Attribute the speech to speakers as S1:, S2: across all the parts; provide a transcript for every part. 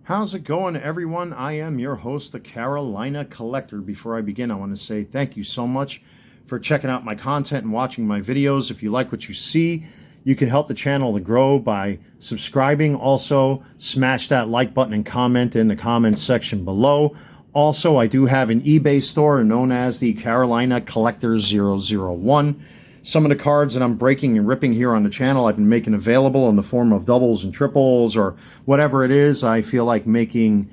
S1: How's it going, everyone? I am your host, the Carolina Collector. Before I begin, I want to say thank you so much for checking out my content and watching my videos. If you like what you see, you can help the channel to grow by subscribing. Also, smash that like button and comment in the comments section below. Also, I do have an eBay store known as the Carolina Collector 001. Some of the cards that I'm breaking and ripping here on the channel, I've been making available in the form of doubles and triples or whatever it is I feel like making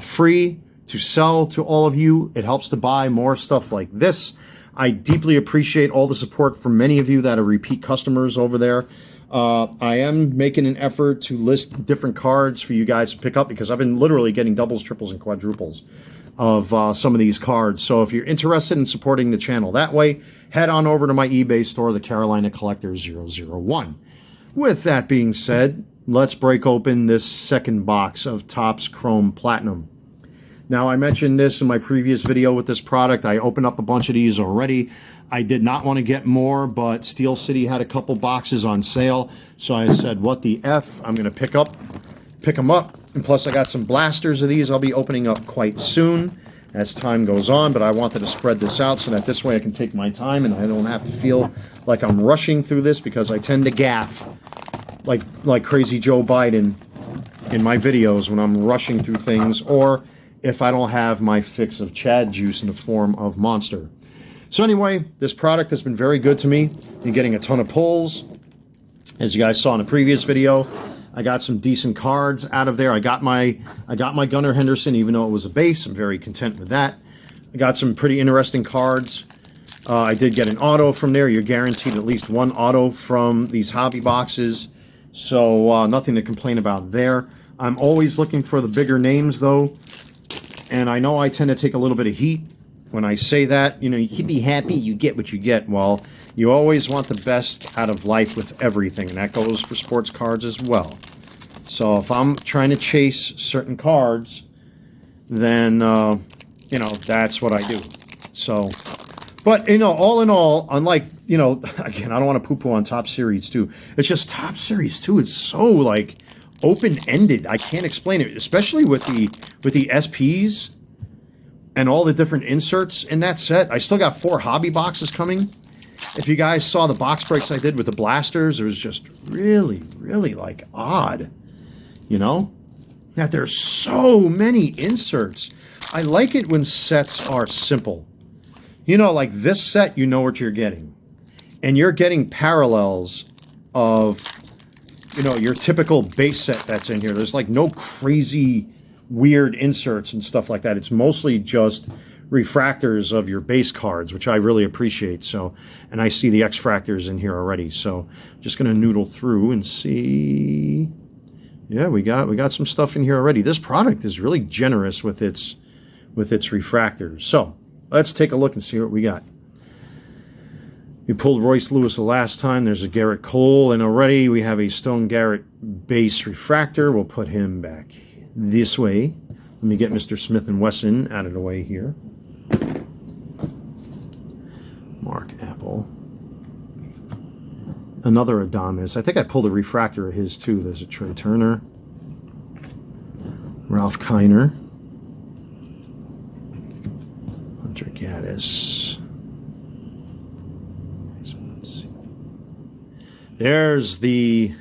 S1: free to sell to all of you. It helps to buy more stuff like this. I deeply appreciate all the support from many of you that are repeat customers over there. I am making an effort to list different cards for you guys to pick up because I've been literally getting doubles, triples, and quadruples of some of these cards. So if you're interested in supporting the channel that way, head on over to my eBay store, the Carolina Collector 001. With that being said, let's break open this second box of Topps Chrome Platinum. Now, I mentioned this in my previous video with this product. I opened up a bunch of these already. I did not want to get more, but Steel City had a couple boxes on sale. So I said, what the F? I'm going to pick them up. And plus, I got some blasters of these I'll be opening up quite soon as time goes on. But I wanted to spread this out so that this way I can take my time and I don't have to feel like I'm rushing through this, because I tend to gaffe like crazy Joe Biden in my videos when I'm rushing through things, or if I don't have my fix of Chad juice in the form of Monster. So anyway, this product has been very good to me. You're getting a ton of pulls. As you guys saw in the previous video, I got some decent cards out of there. I got my Gunnar Henderson, even though it was a base. I'm very content with that. I got some pretty interesting cards. I did get an auto from there. You're guaranteed at least one auto from these hobby boxes. So nothing to complain about there. I'm always looking for the bigger names, though. And I know I tend to take a little bit of heat when I say that. You know, you can be happy, you get what you get. Well, you always want the best out of life with everything, and that goes for sports cards as well. So if I'm trying to chase certain cards, then, you know, that's what I do. So, but, you know, all in all, unlike, you know, again, I don't want to poo-poo on Topps Series 2. It's just Topps Series 2 is so, like, open-ended. I can't explain it, especially with the SPs and all the different inserts in that set. I still got 4 hobby boxes coming. If you guys saw the box breaks I did with the blasters, it was just really, really, like, odd, you know, that there's so many inserts. I like it when sets are simple. You know, like this set, you know what you're getting. And you're getting parallels of, you know, your typical base set that's in here. There's like no crazy weird inserts and stuff like that. It's mostly just refractors of your base cards, which I really appreciate. So, and I see the X-fractors in here already. So just going to noodle through and see. Yeah, we got some stuff in here already. This product is really generous with its refractors. So let's take a look and see what we got. We pulled Royce Lewis the last time. There's a Garrett Cole, and already we have a Stone Garrett base refractor. We'll put him back this way. Let me get Mr. Smith & Wesson out of the way here. Mark Apple. Another Adames. I think I pulled a refractor of his too. There's a Trey Turner. Ralph Kiner. Hunter Gaddis. There's the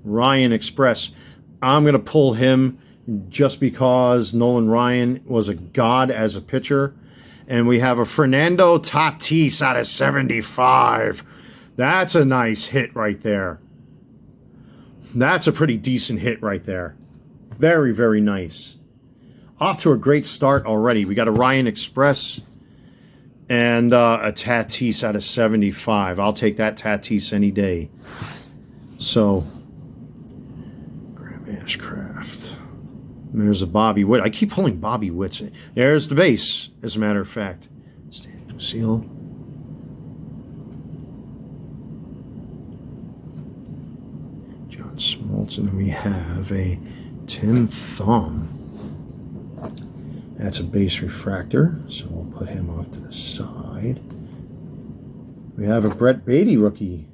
S1: Ryan Express. I'm going to pull him just because Nolan Ryan was a god as a pitcher. And we have a Fernando Tatis out of 75. That's a nice hit right there. That's a pretty decent hit right there. Very, very nice. Off to a great start already. We got a Ryan Express and a Tatis out of 75. I'll take that Tatis any day. So, Graham Ashcraft. And there's a Bobby Witt. I keep pulling Bobby Witts. There's the base, as a matter of fact. Standing seal. John Smoltz. And we have a Tim Thumb. That's a base refractor, so we'll put him off to the side. We have a Brett Beatty rookie.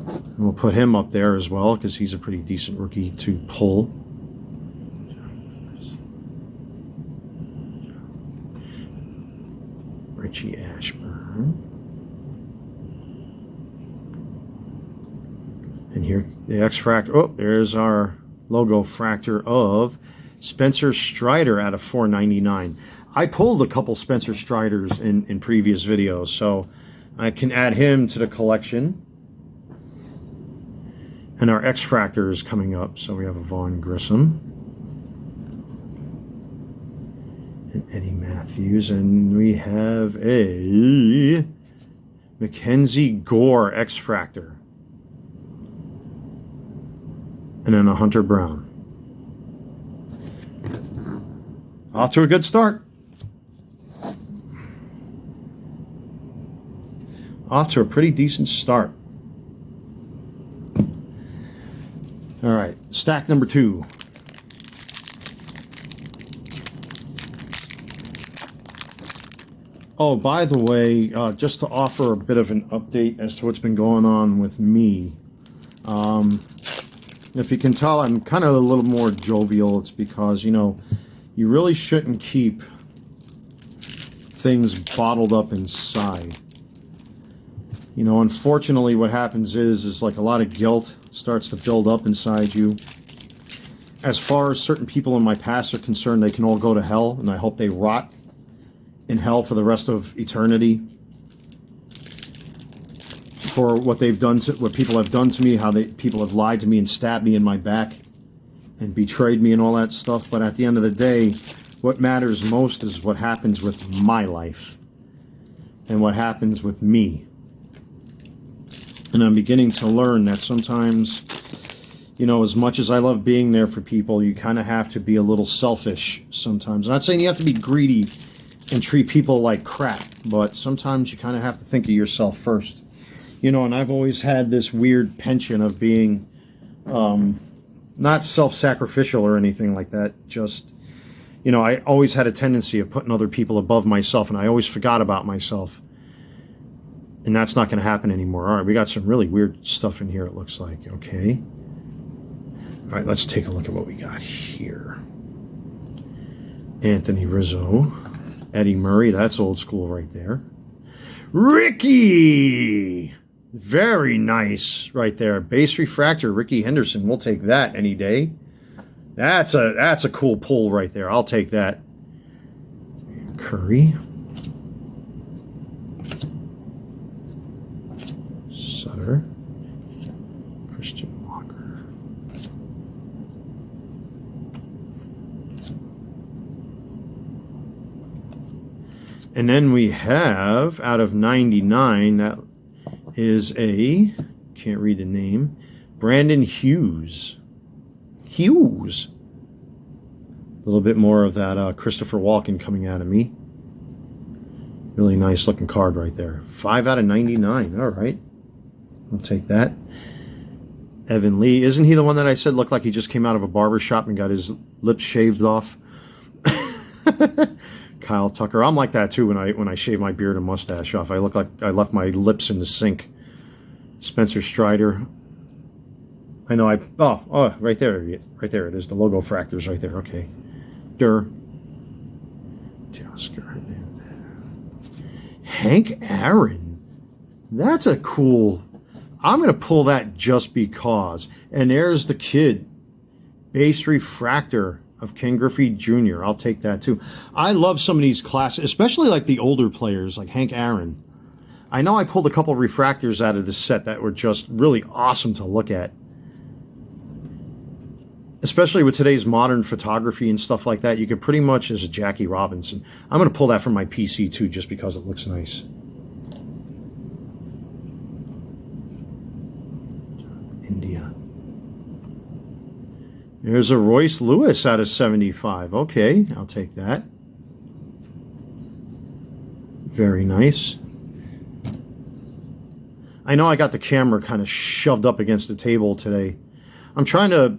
S1: And we'll put him up there as well because he's a pretty decent rookie to pull. Richie Ashburn. And here, the X Fractor. Oh, there's our logo fractor of Spencer Strider out of 499. I pulled a couple Spencer Striders in previous videos, so I can add him to the collection. And our X Fractor is coming up, so we have a Vaughn Grissom. And Eddie Matthews, and we have a Mackenzie Gore X Fractor. And then a Hunter Brown. Off to a good start. Off to a pretty decent start. All right, stack number 2. Oh, by the way, just to offer a bit of an update as to what's been going on with me. If you can tell, I'm kind of a little more jovial. It's because, you know, you really shouldn't keep things bottled up inside. You know, unfortunately, what happens is like a lot of guilt starts to build up inside you. As far as certain people in my past are concerned, they can all go to hell, and I hope they rot in hell for the rest of eternity for what they've done to, what people have done to me, how people have lied to me and stabbed me in my back and betrayed me and all that stuff. But at the end of the day, what matters most is what happens with my life and what happens with me. And I'm beginning to learn that sometimes, you know, as much as I love being there for people, you kind of have to be a little selfish sometimes. I'm not saying you have to be greedy and treat people like crap, but sometimes you kind of have to think of yourself first. You know, and I've always had this weird penchant of being not self-sacrificial or anything like that. Just, you know, I always had a tendency of putting other people above myself, and I always forgot about myself. And that's not going to happen anymore. All right, we got some really weird stuff in here, it looks like. Okay. All right, let's take a look at what we got here. Anthony Rizzo. Eddie Murray, that's old school right there. Ricky! Very nice right there. Base refractor, Ricky Henderson. We'll take that any day. That's a cool pull right there. I'll take that. Curry. Sutter. Christian Walker. And then we have, out of 99, that is a, can't read the name, Brandon Hughes. Hughes. A little bit more of that Christopher Walken coming out of me. Really nice looking card right there. 5 out of 99. All right. I'll take that. Evan Lee. Isn't he the one that I said looked like he just came out of a barber shop and got his lips shaved off? Kyle Tucker. I'm like that too when I shave my beard and mustache off. I look like I left my lips in the sink. Spencer Strider. I know oh, right there. Right there it is. The logo fractors right there. Okay. Hank Aaron. That's a cool. I'm going to pull that just because. And there's the kid. Base refractor of Ken Griffey Jr. I'll take that too. I love some of these classes, especially like the older players like Hank Aaron. I know I pulled a couple of refractors out of this set that were just really awesome to look at. Especially with today's modern photography and stuff like that, you could pretty much, as a Jackie Robinson. I'm going to pull that from my PC too, just because it looks nice. India. There's a Royce Lewis out of 75. Okay, I'll take that. Very nice. I know I got the camera kind of shoved up against the table today. I'm trying to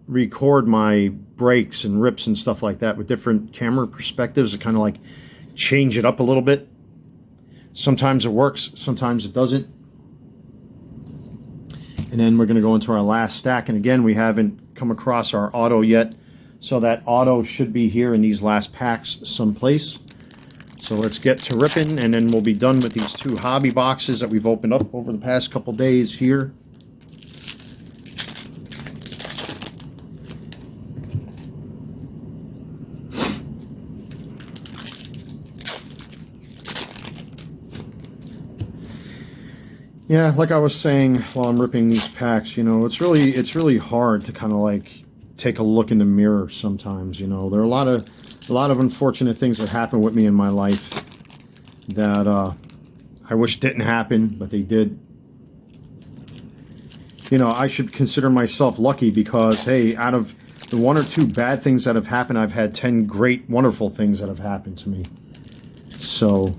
S1: record my breaks and rips and stuff like that with different camera perspectives to kind of like change it up a little bit. Sometimes it works, sometimes it doesn't. And then we're going to go into our last stack. And again, we haven't come across our auto yet. So that auto should be here in these last packs someplace. So let's get to ripping, and then we'll be done with these 2 hobby boxes that we've opened up over the past couple days here. Yeah, like I was saying while I'm ripping these packs, you know, it's really hard to kind of like take a look in the mirror sometimes, you know. There are a lot of unfortunate things that happen with me in my life that I wish didn't happen, but they did. You know, I should consider myself lucky because, hey, out of the 1 or 2 bad things that have happened, I've had 10 great, wonderful things that have happened to me. So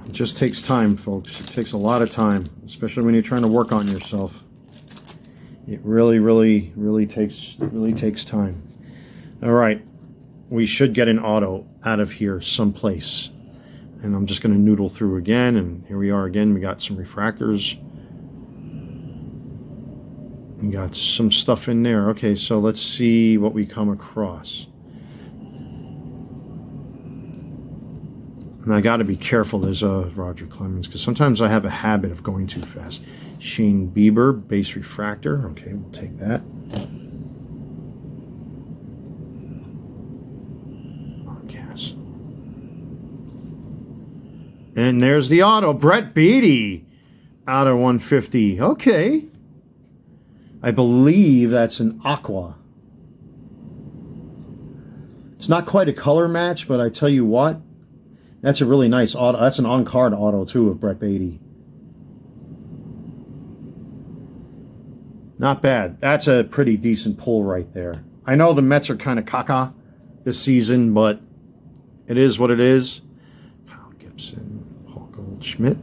S1: it just takes time, folks. It takes a lot of time, especially when you're trying to work on yourself. It really takes time. All right, we should get an auto out of here someplace. And I'm just going to noodle through again, and here we are again. We got some refractors. We got some stuff in there. Okay, so let's see what we come across. And I got to be careful. There's a Roger Clemens, because sometimes I have a habit of going too fast. Shane Bieber, base refractor. Okay, we'll take that. Yes. And there's the auto. Brett Beatty out of 150. Okay. I believe that's an aqua. It's not quite a color match, but I tell you what, that's a really nice auto. That's an on-card auto, too, of Brett Beatty. Not bad. That's a pretty decent pull right there. I know the Mets are kind of caca this season, but it is what it is. Kyle Gibson, Paul Goldschmidt.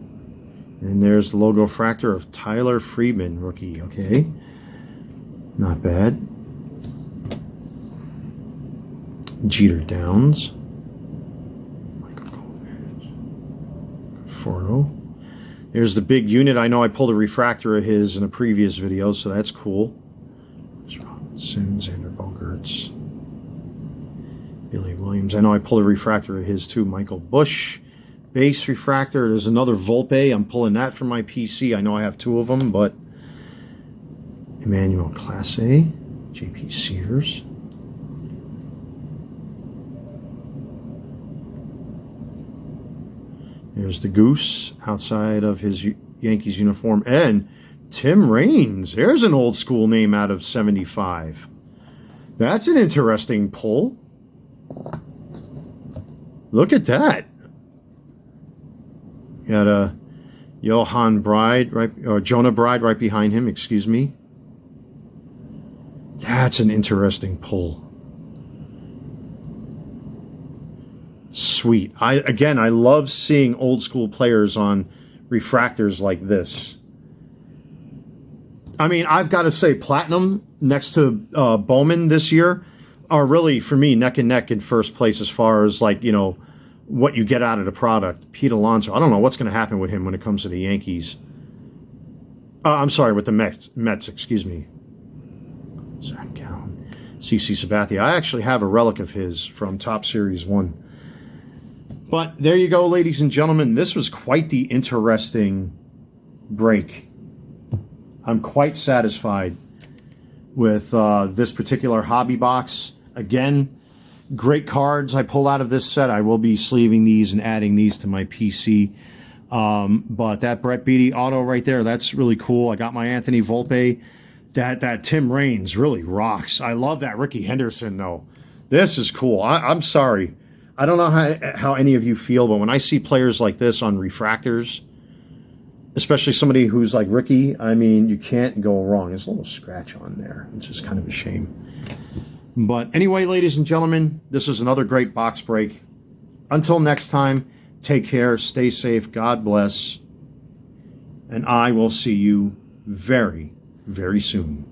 S1: And there's the logo fractor of Tyler Friedman, rookie. Okay. Not bad. Jeter Downs. Forno. There's the big unit. I know I pulled a refractor of his in a previous video, so that's cool. There's Robinson, Xander Bogaerts, Billy Williams. I know I pulled a refractor of his too. Michael Bush, base refractor. There's another Volpe. I'm pulling that from my PC. I know I have 2 of them, but Emmanuel Clase, JP Sears. There's the Goose outside of his Yankees uniform. And Tim Raines. There's an old school name out of 75. That's an interesting pull. Look at that. You got a Johan Bride, right, or Jonah Bride right behind him, excuse me. That's an interesting pull. Sweet. I love seeing old school players on refractors like this. I mean, I've got to say, Platinum next to Bowman this year are really, for me, neck and neck in first place as far as, like, you know, what you get out of the product. Pete Alonso, I don't know what's going to happen with him when it comes to the Yankees. I'm sorry, with the Mets, excuse me. Zach Gallen, CC Sabathia. I actually have a relic of his from Top Series 1. But there you go, ladies and gentlemen. This was quite the interesting break. I'm quite satisfied with this particular hobby box. Again, great cards I pull out of this set. I will be sleeving these and adding these to my PC. But that Brett Beatty auto right there, that's really cool. I got my Anthony Volpe. That Tim Raines really rocks. I love that Ricky Henderson, though. This is cool. I'm sorry. I don't know how any of you feel, but when I see players like this on refractors, especially somebody who's like Ricky, I mean, you can't go wrong. There's a little scratch on there, which is kind of a shame. But anyway, ladies and gentlemen, this is another great box break. Until next time, take care, stay safe, God bless, and I will see you very, very soon.